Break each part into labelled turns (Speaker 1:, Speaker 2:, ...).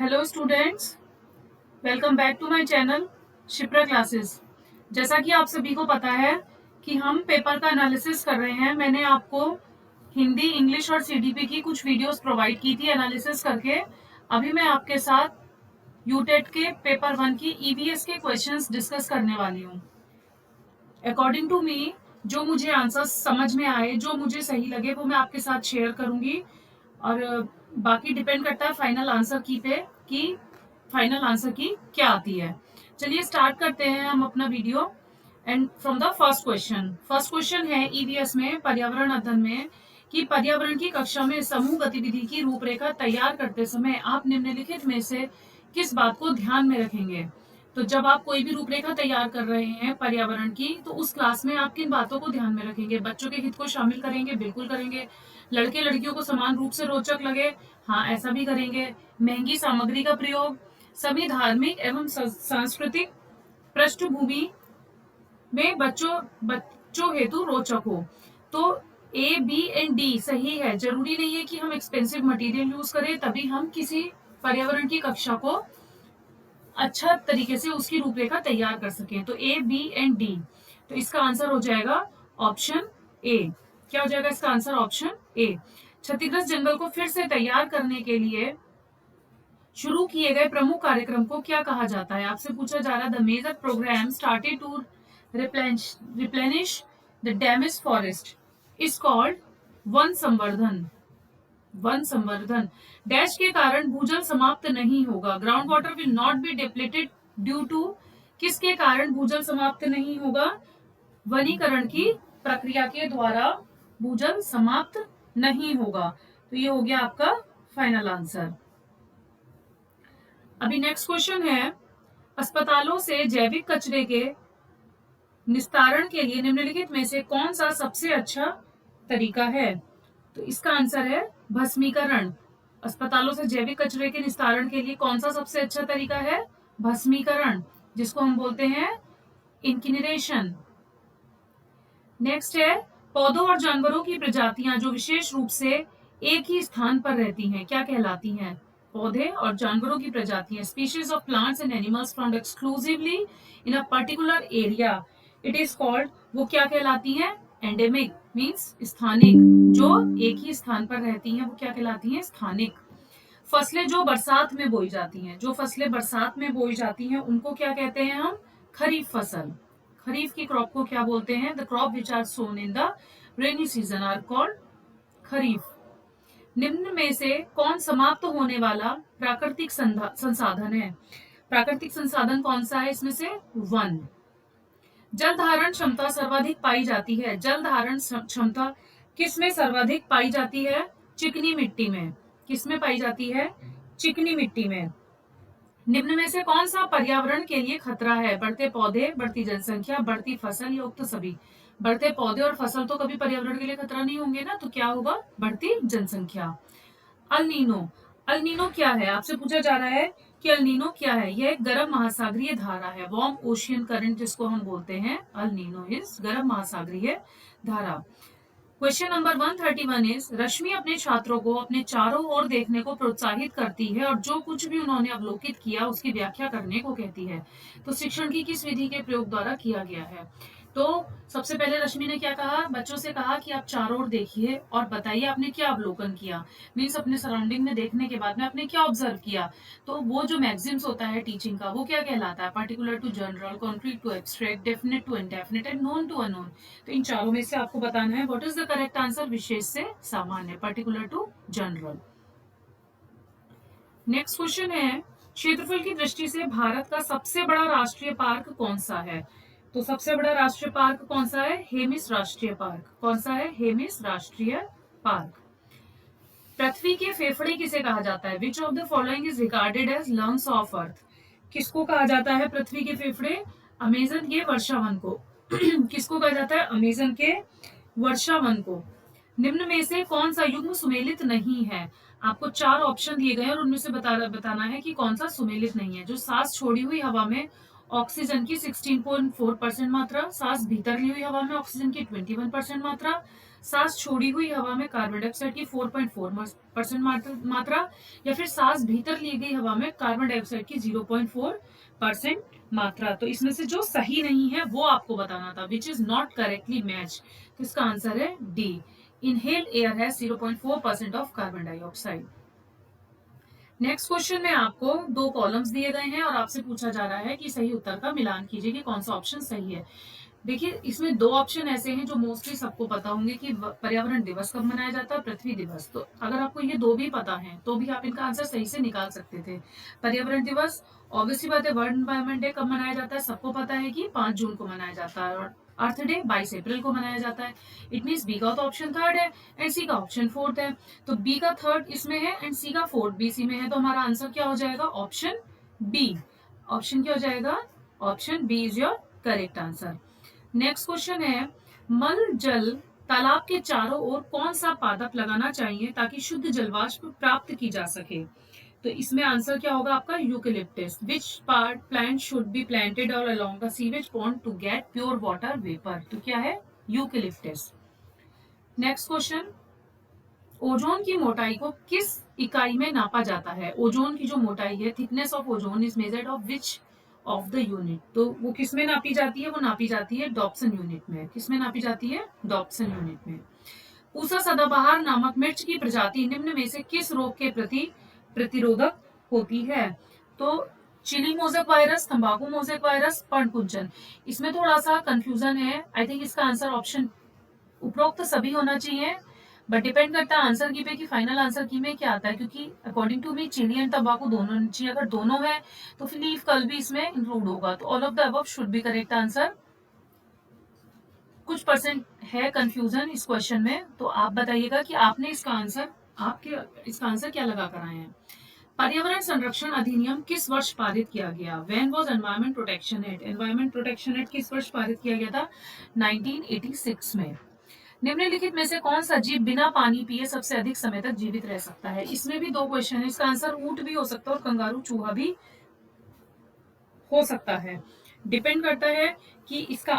Speaker 1: Hello students, welcome back to my channel Shipra classes. जैसा कि आप सभी को पता है कि हम पेपर का एनालिसिस कर रहे हैं। मैंने आपको हिंदी, इंग्लिश और सीडीपी की कुछ वीडियोस प्रोवाइड की थी एनालिसिस करके। अभी मैं आपके साथ यूटेट के पेपर 1 की ईवीएस के क्वेश्चंस डिस्कस करने वाली हूँ। अकॉर्डिंग टू मी, जो मुझे आंसर्स समझ में आए, जो मुझे सही लगे, वो मैं आपके साथ शेयर करूंगी। और बाकी डिपेंड करता है फाइनल आंसर की पे कि फाइनल आंसर की क्या आती है। चलिए स्टार्ट करते हैं हम अपना video. And from the first question है ईवीएस में पर्यावरण अध्ययन में कि पर्यावरण की कक्षा में समूह गतिविधि की रूपरेखा तैयार करते समय आप निम्नलिखित में से किस बात को ध्यान में रखेंगे। तो जब आप कोई भी रूपरेखा तैयार कर रहे हैं पर्यावरण की, तो उस क्लास में आप किन बातों को ध्यान में रखेंगे। बच्चों के हित को शामिल करेंगे, बिल्कुल करेंगे। लड़के लड़कियों को समान रूप से रोचक लगे, हाँ ऐसा भी करेंगे। महंगी सामग्री का प्रयोग, सभी धार्मिक एवं सांस्कृतिक पृष्ठभूमि में बच्चों हेतु रोचक हो। तो ए, बी एंड डी सही है। जरूरी नहीं है कि हम एक्सपेंसिव मटेरियल यूज करें तभी हम किसी पर्यावरण की कक्षा को अच्छा तरीके से उसकी रूपरेखा तैयार कर सकें। तो ए, बी एंड डी। तो इसका आंसर हो जाएगा ऑप्शन ए। क्या हो जाएगा इसका आंसर? Option A. क्षतिग्रस्त जंगल को फिर से तैयार करने के लिए शुरू किए गए प्रमुख कार्यक्रम को क्या कहा जाता है? आपसे पूछा जा रहा है the major programme started to replenish the damage forest is called वन संवर्धन। वन संवर्धन डैश के कारण भूजल समाप्त नहीं होगा। Ground water will not be depleted due to, किसके कारण भूजल समाप्त नहीं होगा? वनीकरण की प्रक्रिया के द्वारा भूजल समाप्त नहीं होगा। तो ये हो गया आपका फाइनल आंसर। अभी नेक्स्ट क्वेश्चन है, अस्पतालों से जैविक कचरे के निस्तारण के लिए निम्नलिखित में से कौन सा सबसे अच्छा तरीका है? तो इसका आंसर है भस्मीकरण। अस्पतालों से जैविक कचरे के निस्तारण के लिए कौन सा सबसे अच्छा तरीका है? भस्मीकरण, जिसको हम बोलते हैं इनकिनरेशन। नेक्स्ट है, पौधों और जानवरों की प्रजातियां जो विशेष रूप से एक ही स्थान पर रहती हैं क्या कहलाती हैं? पौधे और जानवरों की प्रजातियां, species of plants and animals found exclusively in a particular area, it is called, वो क्या कहलाती हैं? एंडेमिक मीन्स स्थानिक। जो एक ही स्थान पर रहती हैं वो क्या कहलाती हैं? स्थानिक। फसलें जो बरसात में बोई जाती हैं, जो फसलें बरसात में बोई जाती हैं उनको क्या कहते हैं हम? खरीफ फसल। खरीफ की क्रॉप को क्या बोलते हैं? The crop which are sown in the rainy season are called kharif. निम्न में से कौन समाप्त होने वाला प्राकृतिक संसाधन है? प्राकृतिक संसाधन कौन सा है इसमें से? वन। जल धारण क्षमता सर्वाधिक पाई जाती है। जल धारण क्षमता किस में सर्वाधिक पाई जाती है? चिकनी मिट्टी में। किस में पाई जाती है? चिकनी मिट्टी में। निम्न में से कौन सा पर्यावरण के लिए खतरा है? बढ़ते पौधे, बढ़ती जनसंख्या, बढ़ती फसल या उक्त सभी? बढ़ते पौधे और फसल तो कभी पर्यावरण के लिए खतरा नहीं होंगे ना, तो क्या होगा? बढ़ती जनसंख्या। अल नीनो क्या है? आपसे पूछा जा रहा है कि अल नीनो क्या है। यह एक गर्म महासागरीय धारा है, वार्म ओशियन करंट जिसको हम बोलते हैं। अल नीनो इज गर्म महासागरीय धारा। क्वेश्चन नंबर 131 इज, रश्मि अपने छात्रों को अपने चारों ओर देखने को प्रोत्साहित करती है और जो कुछ भी उन्होंने अवलोकित किया उसकी व्याख्या करने को कहती है। तो शिक्षण की किस विधि के प्रयोग द्वारा किया गया है? तो सबसे पहले रश्मि ने क्या कहा? बच्चों से कहा कि आप चारों ओर देखिए और बताइए आपने क्या अवलोकन किया। मीन्स अपने सराउंडिंग में देखने के बाद में आपने क्या ऑब्जर्व किया। तो वो जो मैक्सिम्स होता है टीचिंग का, वो क्या कहलाता है? Particular to general, concrete to abstract, definite to indefinite and known to unknown. तो इन चारों में से आपको बताना है what is the correct answer. विशेष से सामान्य, particular to general. Next question है, क्षेत्रफल की दृष्टि से भारत का सबसे बड़ा राष्ट्रीय पार्क कौन सा है? तो सबसे बड़ा राष्ट्रीय पार्क कौन सा है? हेमिस राष्ट्रीय पार्क। कौन सा है? हेमिस राष्ट्रीय पार्क। पृथ्वी के फेफड़े किसे कहा जाता है? Which of the following is regarded as lungs of Earth. किसको कहा जाता है पृथ्वी के फेफड़े? अमेजन के वर्षावन को। किसको कहा जाता है? अमेजन के वर्षावन को। निम्न में से कौन सा युग्म सुमेलित नहीं है? आपको 4 ऑप्शन दिए गए हैं और उनमें से बताना है कि कौन सा सुमेलित नहीं है। जो सांस छोड़ी हुई हवा में ऑक्सीजन की 16.4% मात्रा, सांस भीतर ली हुई हवा में ऑक्सीजन की 21% मात्रा, सांस छोड़ी हुई हवा में कार्बन डाइऑक्साइड की 4.4% मात्रा, या फिर सांस भीतर ली गई हवा में कार्बन डाइऑक्साइड की 0.4% मात्रा। तो इसमें से जो सही नहीं है वो आपको बताना था, which is not correctly match. तो इसका आंसर है डी, इनहेल्ड एयर है 0.4% of carbon dioxide. Next question में आपको 2 कॉलम्स दिए गए हैं और आपसे पूछा जा रहा है कि सही उत्तर का मिलान कीजिए कि कौन सा ऑप्शन सही है। देखिए, इसमें 2 ऑप्शन ऐसे हैं जो मोस्टली सबको पता होंगे कि पर्यावरण दिवस कब मनाया जाता है, पृथ्वी दिवस। तो अगर आपको ये 2 भी पता है तो भी आप इनका आंसर सही से निकाल सकते थे। पर्यावरण दिवस, ऑब्वियसली बात है, वर्ल्ड एनवायरनमेंट डे कब मनाया जाता है, सबको पता है कि 5 जून को मनाया जाता है, और अर्थ डे 22 अप्रैल को मनाया जाता है। इट मीन्स बी का तो ऑप्शन थर्ड है एंड सी का ऑप्शन फोर्थ है। तो बी का थर्ड इसमें है एंड सी का फोर्थ बी सी में है, तो हमारा आंसर क्या हो जाएगा, ऑप्शन बी। ऑप्शन क्या हो जाएगा, option B is your correct answer. Next question है, मल जल तालाब के चारों ओर कौन सा पादप लगाना चाहिए ताकि शुद्ध जलवाष्प प्राप्त की जा सके। तो इसमें आंसर क्या होगा आपका, eucalyptus. Which part plant should be planted all along the sewage pond to get pure water vapour. तो क्या है, यूकेलिप्टस। नेक्स्ट क्वेश्चन, ओजोन की मोटाई को किस इकाई में नापा जाता है। ओजोन की जो मोटाई है, thickness of ozone is measured of which of the unit. तो वो किस में नापी जाती है, वो नापी जाती है डॉप्सन यूनिट में। किस में नापी जाती है, डॉप्सन यूनिट में। पूसा सदाबहार नामक मिर्च की प्रजाति निम्न में से किस रोग के प्रति प्रतिरोधक होती है। तो चिली मोजेक वायरस, तंबाकू मोजेक वायरस, पर्णकुंचन। इसमें थोड़ा सा कंफ्यूजन है। आई थिंक इसका आंसर ऑप्शन उपरोक्त सभी होना चाहिए, बट डिपेंड करता है आंसर की पे कि फाइनल आंसर की में क्या आता है, क्योंकि according to me chilli and तंबाकू दोनों चाहिए। अगर दोनों है तो फिर लीफ कल भी इसमें इंक्लूड होगा। तो all of the above should be correct answer. कुछ परसेंट है कंफ्यूजन इस क्वेश्चन में, तो आप बताइएगा कि आपने इसका आंसर क्या लगा कर आए हैं। पर्यावरण संरक्षण अधिनियम किस वर्ष पारित किया गया। When was environment protection act. Environment protection act किस वर्ष पारित किया गया था, 1986 में। निम्नलिखित में से कौन सा जीव बिना पानी पिए सबसे अधिक समय तक जीवित रह सकता है। इसमें भी 2 क्वेश्चन है। इसका आंसर ऊंट भी हो सकता है और कंगारू चूहा भी हो सकता है। डिपेंड करता है कि इसका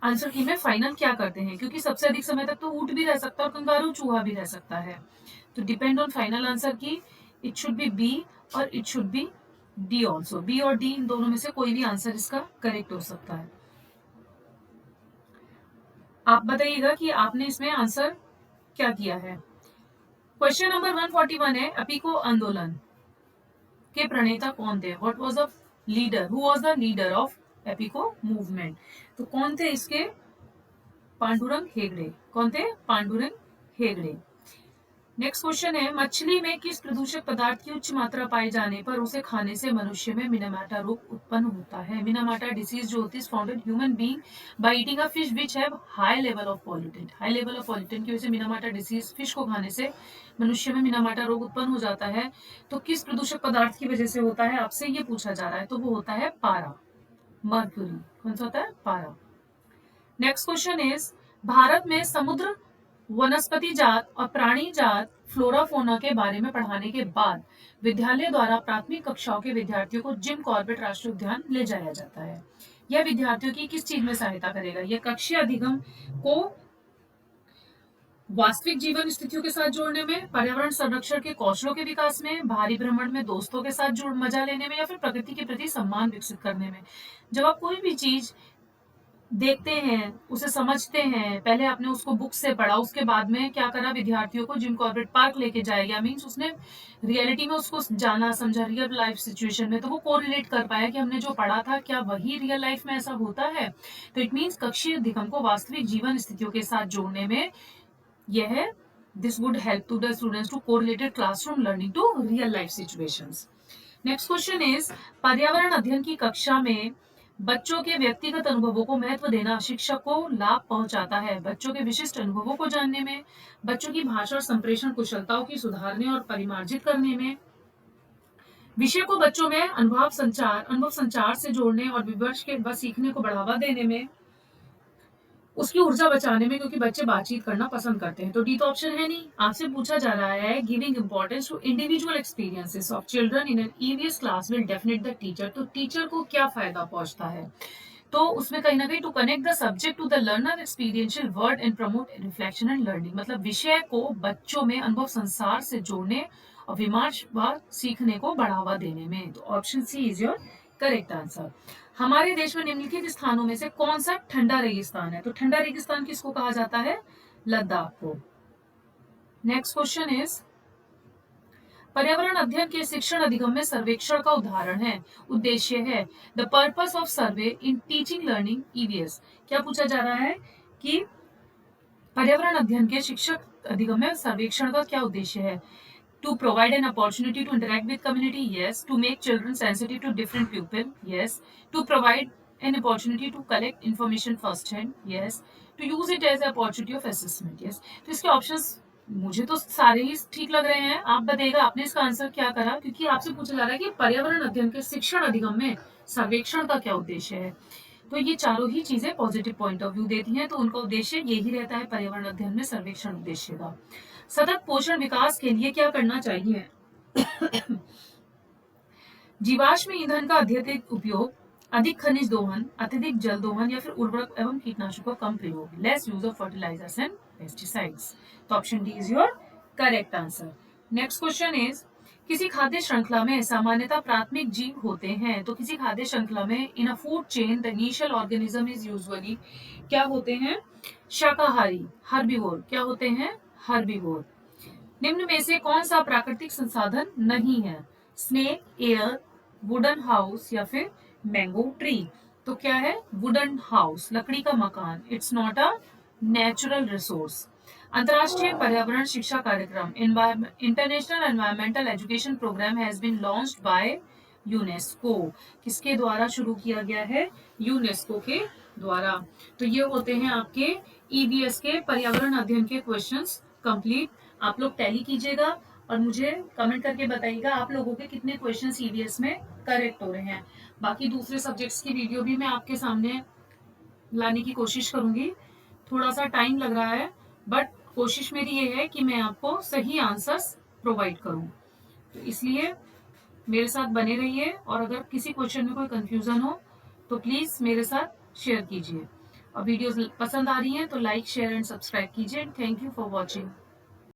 Speaker 1: आंसर की में फाइनल क्या करते हैं, क्योंकि सबसे अधिक समय तक तो ऊंट भी रह सकता है और कंगारू चूहा भी रह सकता है। तो डिपेंड ऑन फाइनल आंसर की। इट शुड बी बी और it should be D also. B और डी इन दोनों में से कोई भी आंसर इसका करेक्ट हो सकता है। आप बताइएगा कि आपने इसमें आंसर क्या किया है। क्वेश्चन नंबर 141 है, अपिको आंदोलन के प्रणेता कौन थे। What was the leader, who was the leader of Appiko movement. तो कौन थे इसके, पांडुरंग हेगड़े। कौन थे, पांडुरंग हेगड़े। नेक्स्ट क्वेश्चन है, मछली में किस प्रदूषक पदार्थ की उच्च मात्रा पाए जाने पर उसे खाने से मनुष्य में मिनामाटा रोग उत्पन्न होता है। मिनामाटा डिसीज जो होती है found in human being by eating a fish which have high level of pollutant. High level of pollutant की वजह से मिनामाटा डिसीज, फिश को खाने से मनुष्य में मिनामाटा रोग उत्पन्न हो जाता है। तो किस प्रदूषक पदार्थ की वजह से होता है, आपसे ये पूछा जा रहा है। तो वो होता है पारा, मर्क्यूरी। कौन सा होता है, पारा। नेक्स्ट क्वेश्चन इज, भारत में समुद्र वनस्पति जात और प्राणी जात फ्लोरा फोना के बारे में पढ़ाने के बाद विद्यालय द्वारा प्राथमिक कक्षाओं के विद्यार्थियों को जिम कॉर्बेट राष्ट्रीय उद्यान ले जाया जाता है। यह विद्यार्थियों की किस चीज में सहायता करेगा। यह कक्षीय अधिगम को वास्तविक जीवन स्थितियों के साथ जोड़ने में, पर्यावरण संरक्षण के कौशलों के विकास में, बाहरी भ्रमण में दोस्तों के साथ जुड़ मजा लेने में, या फिर प्रकृति के प्रति सम्मान विकसित करने में। जब आप कोई भी चीज देखते हैं, उसे समझते हैं, पहले आपने उसको बुक से पढ़ा, उसके बाद में क्या करा, विद्यार्थियों को जिम कॉर्बेट पार्क लेके जाएगा, मीन्स उसने रियलिटी में उसको जाना समझा, रियल लाइफ सिचुएशन में, तो वो कोरिलेट कर पाया कि हमने जो पढ़ा था क्या वही रियल लाइफ में ऐसा होता है। तो इट मीन्स कक्षीय अधिगम को वास्तविक जीवन स्थितियों के साथ जोड़ने में यह this would help to the students to correlated classroom learning to real life situations. Next question is, पर्यावरण अध्ययन की कक्षा में बच्चों के व्यक्तिगत अनुभवों को महत्व देना शिक्षक को लाभ पहुंचाता है। बच्चों के विशिष्ट अनुभवों को जानने में, बच्चों की भाषा और संप्रेषण कुशलताओं की सुधारने और परिमार्जित करने में, विषय को बच्चों में अनुभव संचार से जोड़ने और विवर्ष के बाद सीखने को बढ़ावा देने में, उसकी ऊर्जा बचाने में, क्योंकि बच्चे बातचीत करना पसंद करते हैं। तो डी तो ऑप्शन है नहीं। आपसे पूछा जा रहा है, giving importance to individual experiences of children in an EVS class will definite the teacher. तो टीचर को क्या फायदा पहुंचता है। तो उसमें कहीं ना कहीं to connect the subject to the learner experiential word and promote reflection and learning, मतलब विषय को बच्चों में अनुभव संसार से जोड़ने और विमर्शवाद सीखने को बढ़ावा देने में। तो option C is your correct answer. हमारे देश में निम्नलिखित स्थानों में से कौन सा ठंडा रेगिस्तान है? तो ठंडा रेगिस्तान किसको कहा जाता है? लद्दाख को। नेक्स्ट क्वेश्चन इज, पर्यावरण अध्ययन के शिक्षण अधिगम में सर्वेक्षण का उदाहरण है, उद्देश्य है। The purpose of survey in teaching learning EVS. क्या पूछा जा रहा है कि पर्यावरण अध्ययन के शिक्षक अधिगम में सर्वेक्षण का क्या उद्देश्य है? To provide an opportunity to interact with community, yes. To make children sensitive to different people, yes. To provide an opportunity to collect information first hand, yes. To use it as opportunity of assessment, yes. तो इसके options मुझे तो सारे ही ठीक लग रहे हैं, आप बताइएगा आपने इसका आंसर क्या करा, क्योंकि आपसे पूछा जा रहा है कि पर्यावरण अध्ययन के शिक्षण अधिगम में सर्वेक्षण का क्या उद्देश्य है। तो ये चारों ही चीजें पॉजिटिव पॉइंट ऑफ व्यू देती हैं, तो उनका उद्देश्य यही रहता है पर्यावरण अध्ययन में सर्वेक्षण उद्देश्य का। सतत पोषण विकास के लिए क्या करना चाहिए? जीवाश्म ईंधन का अत्यधिक उपयोग, अधिक खनिज दोहन, अत्यधिक जल दोहन, या फिर उर्वरक एवं कीटनाशकों का कम प्रयोग, less use of fertilisers and pesticides. तो option D is your correct answer. Next question is, किसी खाद्य श्रृंखला में सामान्यतः प्राथमिक जीव होते हैं। तो किसी खाद्य श्रृंखला में in a food chain the initial organism is usually क्या होते हैं? शाकाहारी, हर्बीवोर। क्या होते हैं? हर्बीवोर। निम्न में से कौन सा प्राकृतिक संसाधन नहीं है? स्नेक, एयर, वुडन हाउस, या फिर मैंगो ट्री। तो क्या है? वुडन हाउस, लकड़ी का मकान। It's not a natural resource. अंतर्राष्ट्रीय पर्यावरण शिक्षा कार्यक्रम international environmental education program has been launched by UNESCO. किसके द्वारा शुरू किया गया है? यूनेस्को के द्वारा। तो ये होते हैं आपके ईवीएस के पर्यावरण अध्ययन के क्वेश्चंस कंप्लीट। आप लोग टैली कीजिएगा और मुझे कमेंट करके बताइएगा आप लोगों के कितने क्वेश्चंस ईवीएस में करेक्ट हो रहे हैं। बाकी दूसरे सब्जेक्ट्स की वीडियो भी मैं आपके सामने लाने की कोशिश करूंगी। थोड़ा सा टाइम लग रहा है, बट कोशिश मेरी ये है कि मैं आपको सही आंसर्स प्रोवाइड करूं। तो इसलिए मेरे साथ बने रहिए, और अगर किसी क्वेश्चन में कोई कंफ्यूजन हो तो प्लीज मेरे साथ शेयर कीजिए। और वीडियोस पसंद आ रही हैं तो लाइक, शेयर एंड सब्सक्राइब कीजिए। Thank you for watching.